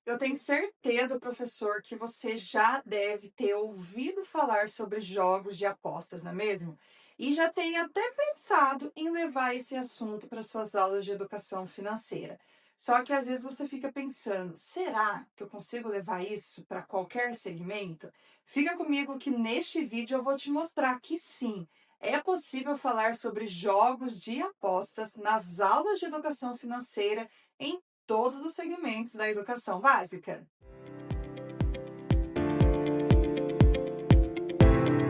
Eu tenho certeza, professor, que você já deve ter ouvido falar sobre jogos de apostas, não é mesmo? E já tem até pensado em levar esse assunto para suas aulas de educação financeira. Só que às vezes você fica pensando, será que eu consigo levar isso para qualquer segmento? Fica comigo que neste vídeo eu vou te mostrar que sim, é possível falar sobre jogos de apostas nas aulas de educação financeira em todos os segmentos da educação básica.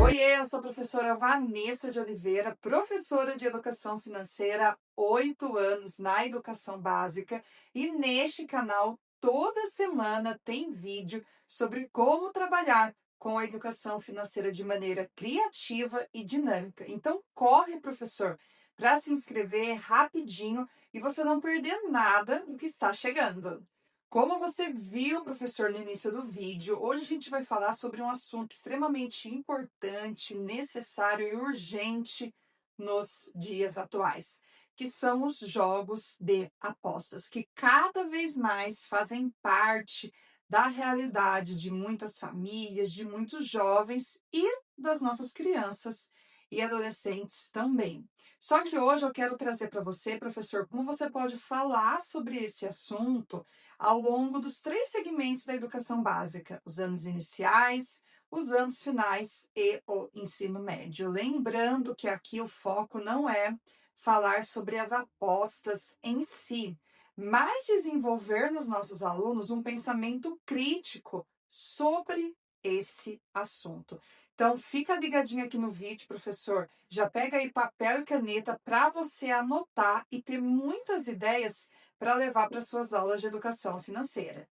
Oiê, eu sou a professora Vanessa de Oliveira, professora de educação financeira há 8 anos na educação básica, e neste canal toda semana tem vídeo sobre como trabalhar com a educação financeira de maneira criativa e dinâmica. Então corre, professor, para se inscrever rapidinho e você não perder nada do que está chegando. Como você viu, professor, no início do vídeo, hoje a gente vai falar sobre um assunto extremamente importante, necessário e urgente nos dias atuais, que são os jogos de apostas, que cada vez mais fazem parte da realidade de muitas famílias, de muitos jovens e das nossas crianças e adolescentes também. Só que hoje eu quero trazer para você, professor, como você pode falar sobre esse assunto ao longo dos 3 segmentos da educação básica: os anos iniciais, os anos finais e o ensino médio. Lembrando que aqui o foco não é falar sobre as apostas em si, mas desenvolver nos nossos alunos um pensamento crítico sobre esse assunto. Então, fica ligadinho aqui no vídeo, professor. Já pega aí papel e caneta para você anotar e ter muitas ideias para levar para suas aulas de educação financeira.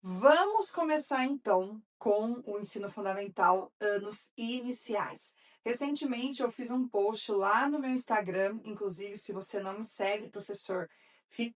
Vamos começar então com o ensino fundamental, anos iniciais. Recentemente eu fiz um post lá no meu Instagram, inclusive se você não me segue, professor,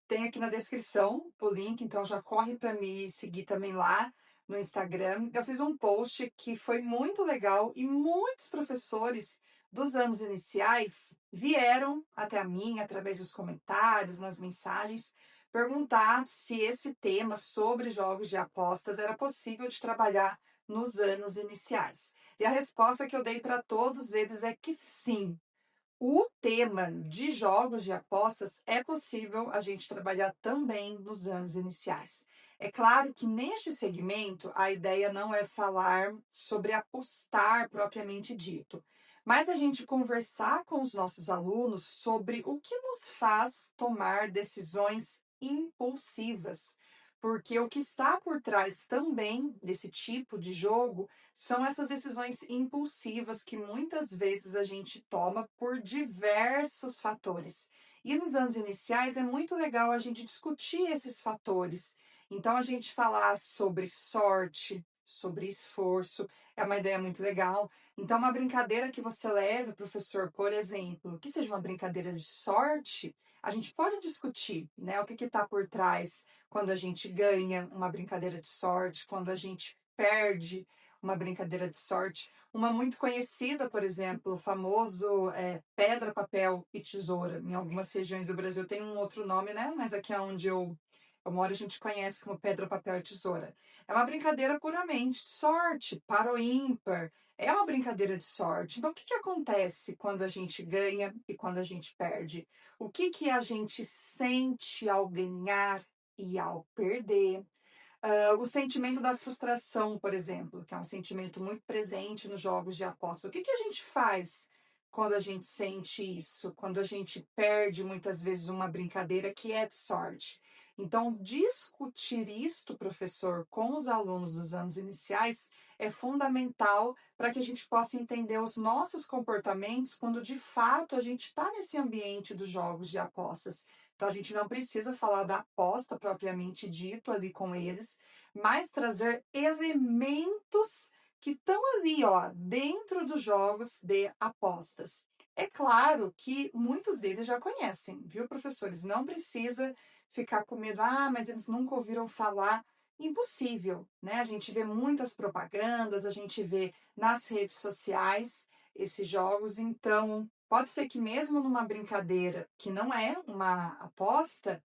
tem aqui na descrição o link, então já corre para me seguir também lá no Instagram. Eu fiz um post que foi muito legal e muitos professores dos anos iniciais vieram até a mim através dos comentários, nas mensagens, perguntar se esse tema sobre jogos de apostas era possível de trabalhar nos anos iniciais. E a resposta que eu dei para todos eles é que sim. O tema de jogos de apostas é possível a gente trabalhar também nos anos iniciais. É claro que neste segmento a ideia não é falar sobre apostar propriamente dito, mas a gente conversar com os nossos alunos sobre o que nos faz tomar decisões impulsivas. Porque o que está por trás também desse tipo de jogo são essas decisões impulsivas que muitas vezes a gente toma por diversos fatores. E nos anos iniciais é muito legal a gente discutir esses fatores. Então, a gente falar sobre sorte, sobre esforço, é uma ideia muito legal. Então, uma brincadeira que você leve, professor, por exemplo, que seja uma brincadeira de sorte, a gente pode discutir, né, o que está por trás quando a gente ganha uma brincadeira de sorte, quando a gente perde uma brincadeira de sorte. Uma muito conhecida, por exemplo, o famoso pedra, papel e tesoura. Em algumas regiões do Brasil tem um outro nome, né? Mas aqui onde eu moro a gente conhece como pedra, papel e tesoura. É uma brincadeira puramente de sorte, par ou ímpar. É uma brincadeira de sorte. Então, o que acontece quando a gente ganha e quando a gente perde? O que a gente sente ao ganhar e ao perder? O sentimento da frustração, por exemplo, que é um sentimento muito presente nos jogos de aposta. O que a gente faz quando a gente sente isso? Quando a gente perde, muitas vezes, uma brincadeira que é de sorte. Então, discutir isto, professor, com os alunos dos anos iniciais é fundamental para que a gente possa entender os nossos comportamentos quando, de fato, a gente está nesse ambiente dos jogos de apostas. Então, a gente não precisa falar da aposta propriamente dito ali com eles, mas trazer elementos que estão ali, ó, dentro dos jogos de apostas. É claro que muitos deles já conhecem, viu, professores? Não precisa ficar com medo, mas eles nunca ouviram falar. Impossível, né? A gente vê muitas propagandas, a gente vê nas redes sociais esses jogos, então pode ser que mesmo numa brincadeira que não é uma aposta,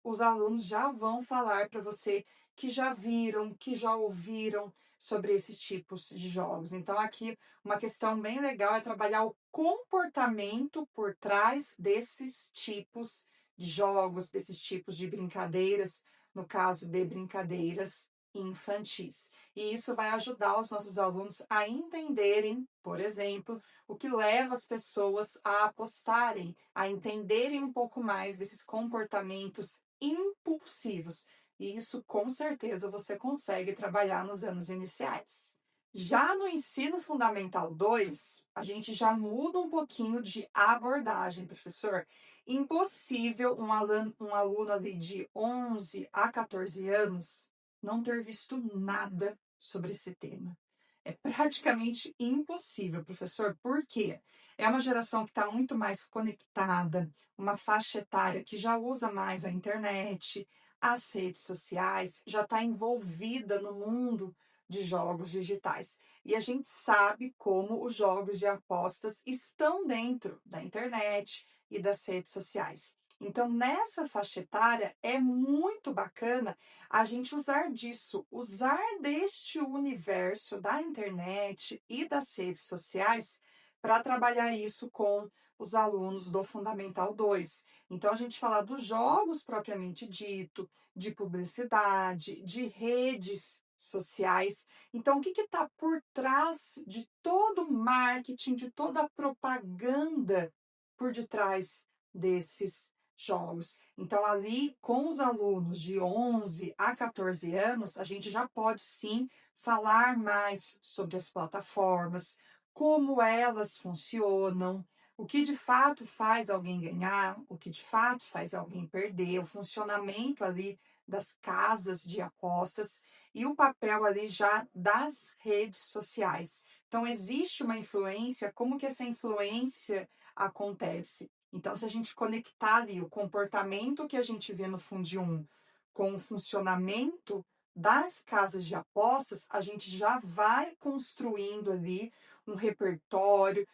os alunos já vão falar para você que já viram, que já ouviram sobre esses tipos de jogos. Então, aqui, uma questão bem legal é trabalhar o comportamento por trás desses tipos de jogos, desses tipos de brincadeiras, no caso de brincadeiras infantis. E isso vai ajudar os nossos alunos a entenderem, por exemplo, o que leva as pessoas a apostarem, a entenderem um pouco mais desses comportamentos impulsivos. E isso, com certeza, você consegue trabalhar nos anos iniciais. Já no ensino fundamental 2, a gente já muda um pouquinho de abordagem, professor. Impossível um aluno ali de 11 a 14 anos não ter visto nada sobre esse tema. É praticamente impossível, professor. Por quê? É uma geração que está muito mais conectada, uma faixa etária que já usa mais a internet, as redes sociais, já está envolvida no mundo de jogos digitais. E a gente sabe como os jogos de apostas estão dentro da internet e das redes sociais. Então, nessa faixa etária, é muito bacana a gente usar disso, usar deste universo da internet e das redes sociais para trabalhar isso com os alunos do Fundamental 2. Então, a gente fala dos jogos propriamente dito, de publicidade, de redes sociais. Então, o que está por trás de todo o marketing, de toda a propaganda por detrás desses jogos? Então, ali com os alunos de 11 a 14 anos, a gente já pode sim falar mais sobre as plataformas, como elas funcionam, o que de fato faz alguém ganhar, o que de fato faz alguém perder, o funcionamento ali das casas de apostas e o papel ali já das redes sociais. Então, existe uma influência, como que essa influência acontece? Então, se a gente conectar ali o comportamento que a gente vê no Fundi 1 com o funcionamento das casas de apostas, a gente já vai construindo ali um repertório,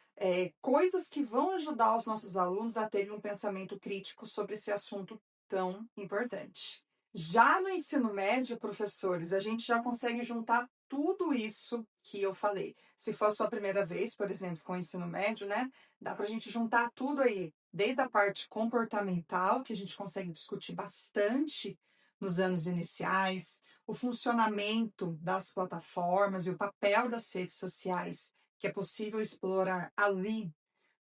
coisas que vão ajudar os nossos alunos a terem um pensamento crítico sobre esse assunto tão importante. Já no ensino médio, professores, a gente já consegue juntar tudo isso que eu falei. Se for a sua primeira vez, por exemplo, com o ensino médio, né? Dá para a gente juntar tudo aí, desde a parte comportamental, que a gente consegue discutir bastante nos anos iniciais, o funcionamento das plataformas e o papel das redes sociais, que é possível explorar ali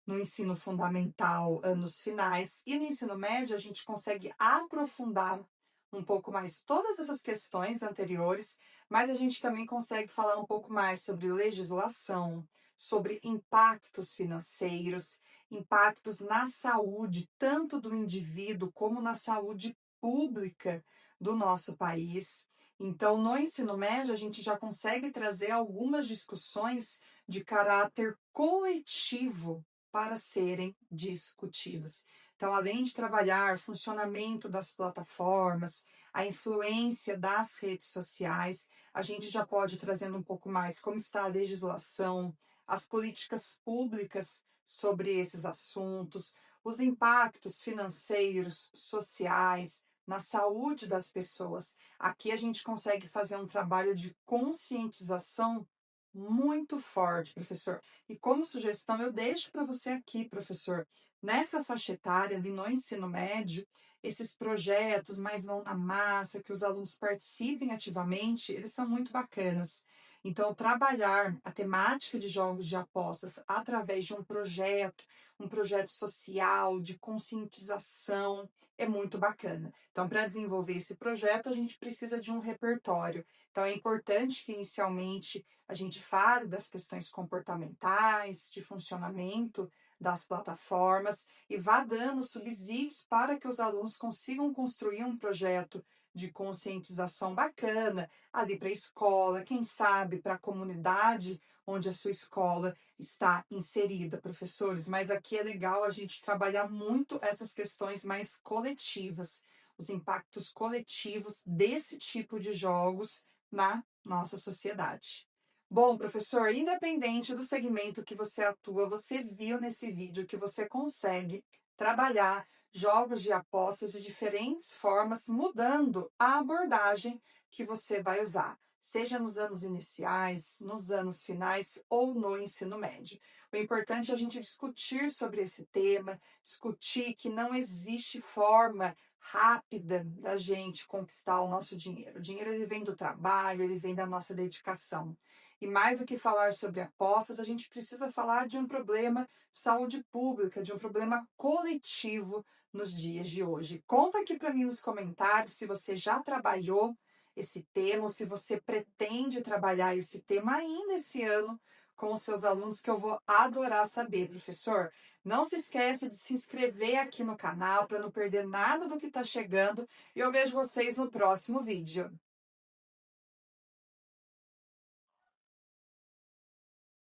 no ensino fundamental, anos finais, e no ensino médio a gente consegue aprofundar um pouco mais todas essas questões anteriores, mas a gente também consegue falar um pouco mais sobre legislação, sobre impactos financeiros, impactos na saúde, tanto do indivíduo como na saúde pública do nosso país. Então, no ensino médio, a gente já consegue trazer algumas discussões de caráter coletivo para serem discutidos. Então, além de trabalhar funcionamento das plataformas, a influência das redes sociais, a gente já pode ir trazendo um pouco mais como está a legislação, as políticas públicas sobre esses assuntos, os impactos financeiros, sociais, na saúde das pessoas. Aqui a gente consegue fazer um trabalho de conscientização muito forte, professor. E como sugestão, eu deixo para você aqui, professor, nessa faixa etária, ali no ensino médio, esses projetos mais mão na massa, que os alunos participem ativamente, eles são muito bacanas. Então, trabalhar a temática de jogos de apostas através de um projeto social, de conscientização, é muito bacana. Então, para desenvolver esse projeto, a gente precisa de um repertório. Então, é importante que, inicialmente, a gente fale das questões comportamentais, de funcionamento das plataformas e vá dando subsídios para que os alunos consigam construir um projeto de conscientização bacana ali para a escola, quem sabe para a comunidade onde a sua escola está inserida, professores. Mas aqui é legal a gente trabalhar muito essas questões mais coletivas, os impactos coletivos desse tipo de jogos na nossa sociedade. Bom, professor, independente do segmento que você atua, você viu nesse vídeo que você consegue trabalhar jogos de apostas de diferentes formas, mudando a abordagem que você vai usar, seja nos anos iniciais, nos anos finais ou no ensino médio. O importante é a gente discutir sobre esse tema, discutir que não existe forma rápida da gente conquistar o nosso dinheiro. O dinheiro ele vem do trabalho, ele vem da nossa dedicação. E mais do que falar sobre apostas, a gente precisa falar de um problema de saúde pública, de um problema coletivo nos dias de hoje. Conta aqui para mim nos comentários se você já trabalhou esse tema ou se você pretende trabalhar esse tema ainda esse ano com os seus alunos, que eu vou adorar saber, professor. Não se esquece de se inscrever aqui no canal para não perder nada do que está chegando e eu vejo vocês no próximo vídeo.